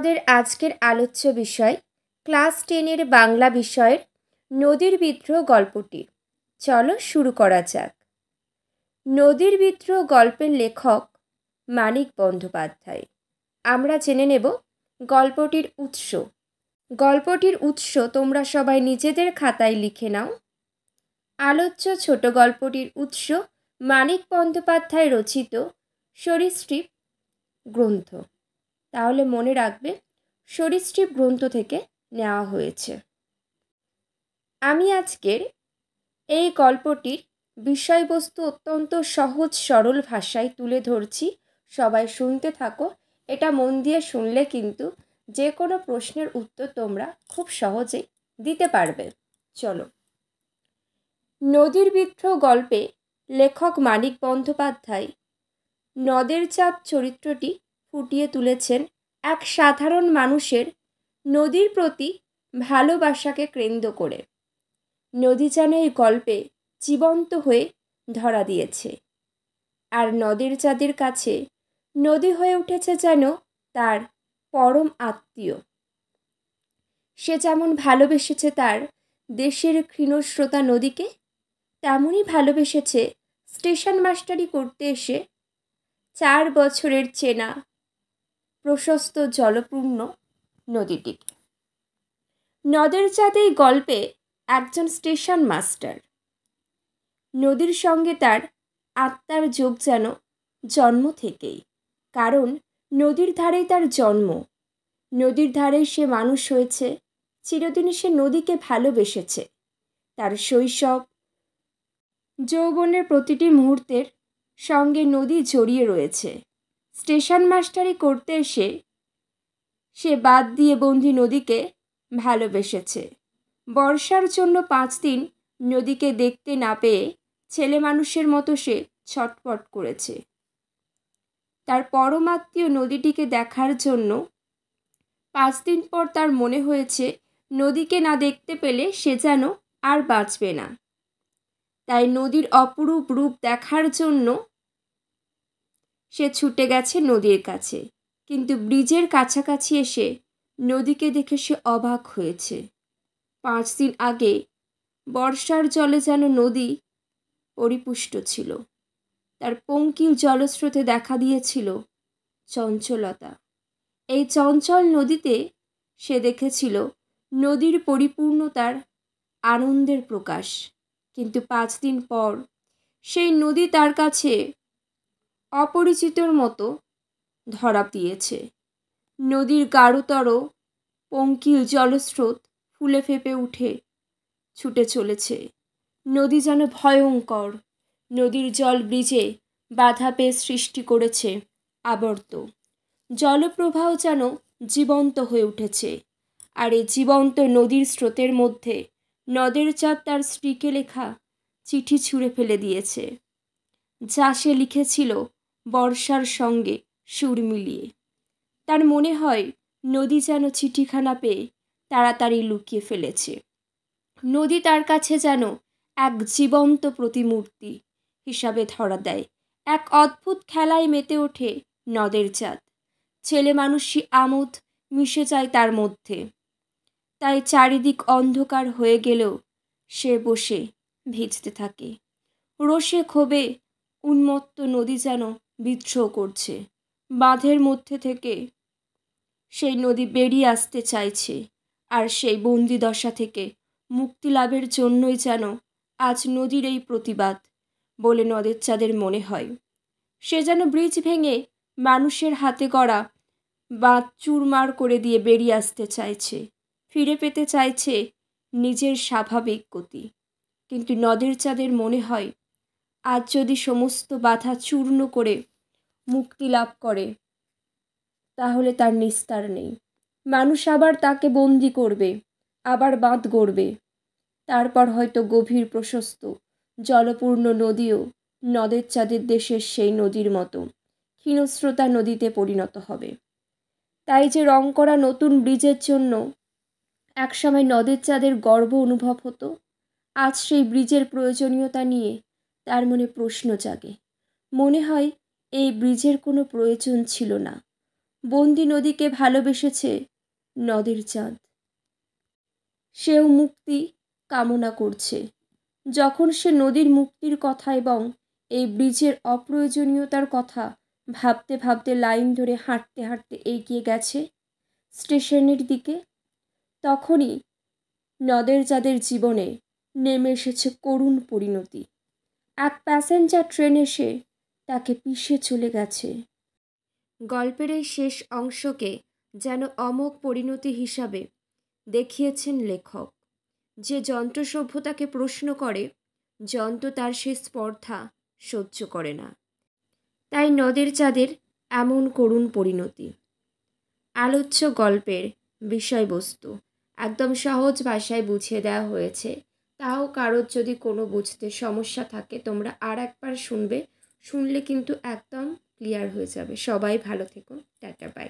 আমাদের আজকের আলোচ্য বিষয় ক্লাস 10-এর বাংলা বিষয়ের নদীর বিদ্রোহ গল্পটি। চলো শুরু করা যাক। নদীর বিদ্রোহ গল্পের লেখক মানিক বন্দ্যোপাধ্যায়। আমরা জেনে নেব গল্পটির উৎস। গল্পটির উৎস তোমরা সবাই নিজেদের খাতায় লিখে নাও। আলোচ্য ছোট গল্পটির উৎস মানিক বন্দ্যোপাধ্যায় রচিত সরীসৃপ গ্রন্থ। তাহলে মনে রাখবে সরীসৃপ গ্রন্থ থেকে নেওয়া হয়েছে। আমি আজকের এই গল্পটির বিষয়বস্তু অত্যন্ত সহজ সরল ভাষায় তুলে ধরছি। সবাই শুনতে থাকো। এটা মন দিয়ে শুনলে কিন্তু যে কোনো প্রশ্নের উত্তর তোমরা খুব সহজেই দিতে পারবে। চলো। নদীর বিদ্রোহ গল্পে লেখক মানিক বন্দ্যোপাধ্যায় নদের চাঁদ চরিত্রটি ফুটিয়ে তুলেছেন এক সাধারণ মানুষের নদীর প্রতি ভালোবাসাকে কেন্দ্র করে। নদী যেন এই গল্পে জীবন্ত হয়ে ধরা দিয়েছে, আর নদের চাঁদের কাছে নদী হয়ে উঠেছে যেন তার পরম আত্মীয়। সে যেমন ভালোবেসেছে তার দেশের ক্ষীণস্রোতা নদীকে, তেমনই ভালোবেসেছে স্টেশন মাস্টারি করতে এসে 4 বছরের চেনা প্রশস্ত জলপূর্ণ নদীটিকে। নদের চাঁদ এই গল্পে একজন স্টেশন মাস্টার। নদীর সঙ্গে তার আত্মার যোগ যেন জন্ম থেকেই, কারণ নদীর ধারেই তার জন্ম। নদীর ধারেই সে মানুষ হয়েছে, চিরদিন সে নদীকে ভালোবেসেছে। তার শৈশব যৌবনের প্রতিটি মুহূর্তের সঙ্গে নদী জড়িয়ে রয়েছে। স্টেশন মাস্টারি করতে এসে সে বাদ দিয়ে বন্দি নদীকে ভালোবেসেছে। বর্ষার জন্য 5 দিন নদীকে দেখতে না পেয়ে ছেলে মানুষের মতো সে ছটফট করেছে। তার পরমাত্মীয় নদীটিকে দেখার জন্য 5 দিন পর তার মনে হয়েছে নদীকে না দেখতে পেলে সে যেন আর বাঁচবে না। তাই নদীর অপরূপ রূপ দেখার জন্য সে ছুটে গেছে নদীর কাছে। কিন্তু ব্রিজের কাছাকাছি এসে নদীকে দেখে সে অবাক হয়েছে। 5 দিন আগে বর্ষার জলে যেন নদী পরিপুষ্ট ছিল। তার পঙ্কিল জলস্রোতে দেখা দিয়েছিল চঞ্চলতা। এই চঞ্চল নদীতে সে দেখেছিল নদীর পরিপূর্ণতার আনন্দের প্রকাশ। কিন্তু 5 দিন পর সেই নদী তার কাছে অপরিচিতর মতো ধরা দিয়েছে। নদীর গাঢ়তর পঙ্কিল জলস্রোত ফুলে ফেঁপে উঠে ছুটে চলেছে। নদী যেন ভয়ঙ্কর। নদীর জল ব্রিজে বাধা পেয়ে সৃষ্টি করেছে আবর্ত। জলপ্রবাহ যেন জীবন্ত হয়ে উঠেছে। আর এই জীবন্ত নদীর স্রোতের মধ্যে নদের চাঁদ তার স্ত্রীকে লেখা চিঠি ছুঁড়ে ফেলে দিয়েছে, যা সে লিখেছিল বর্ষার সঙ্গে সুর মিলিয়ে। তার মনে হয় নদী যেন চিঠিখানা পেয়ে তাড়াতাড়ি লুকিয়ে ফেলেছে। নদী তার কাছে যেন এক জীবন্ত প্রতিমূর্তি হিসাবে ধরা দেয়। এক অদ্ভুত খেলায় মেতে ওঠে নদের চাঁদ। ছেলে মানুষই আমোদ মিশে যায় তার মধ্যে। তাই চারিদিক অন্ধকার হয়ে গেলেও সে বসে ভিজতে থাকে। রোষে ক্ষোভে উন্মত্ত নদী যেন বিদ্রোহ করছে। বাঁধের মধ্যে থেকে সেই নদী বেরিয়ে আসতে চাইছে, আর সেই বন্দি দশা থেকে মুক্তি লাভের জন্যই যেন আজ নদীর এই প্রতিবাদ বলে নদের চাঁদের মনে হয়। সে যেন ব্রিজ ভেঙে মানুষের হাতে গড়া বাঁধ চুরমার করে দিয়ে বেরিয়ে আসতে চাইছে, ফিরে পেতে চাইছে নিজের স্বাভাবিক গতি। কিন্তু নদের চাঁদের মনে হয় আজ যদি সমস্ত বাধা চূর্ণ করে মুক্তি লাভ করে তাহলে তার নিস্তার নেই। মানুষ আবার তাকে বন্দি করবে, আবার বাঁধ গড়বে। তারপর হয়তো গভীর প্রশস্ত জলপূর্ণ নদীও নদের চাঁদের দেশের সেই নদীর মতো ক্ষীণস্রোতা নদীতে পরিণত হবে। তাই যে রং করা নতুন ব্রিজের জন্য একসময় নদের চাঁদের গর্ব অনুভব হতো, আজ সেই ব্রিজের প্রয়োজনীয়তা নিয়ে তার মনে প্রশ্ন জাগে। মনে হয় এই ব্রিজের কোনো প্রয়োজন ছিল না, বন্দি নদীকে ভালোবেসেছে নদের চাঁদ। সেও মুক্তি কামনা করছে। যখন সে নদীর মুক্তির কথা এবং এই ব্রিজের অপ্রয়োজনীয়তার কথা ভাবতে ভাবতে লাইন ধরে হাঁটতে হাঁটতে এগিয়ে গেছে স্টেশনের দিকে, তখনই নদের চাঁদের জীবনে নেমে এসেছে করুণ পরিণতি। এক প্যাসেঞ্জার ট্রেন এসে তাকে পিষে চলে গেছে। গল্পের এই শেষ অংশকে যেন অমোঘ পরিণতি হিসাবে দেখিয়েছেন লেখক। যে যন্ত্র সভ্যতাকে প্রশ্ন করে, যন্ত্র তার সেই স্পর্ধা সহ্য করে না। তাই নদের চাঁদের এমন করুণ পরিণতি। আলোচ্য গল্পের বিষয়বস্তু একদম সহজ ভাষায় বুঝিয়ে দেওয়া হয়েছে। তাও কারোর যদি কোনো বুঝতে সমস্যা থাকে তোমরা আর একবার শুনবে, শুনলে কিন্তু একদম ক্লিয়ার হয়ে যাবে। সবাই ভালো থেকো, টাটা বাই।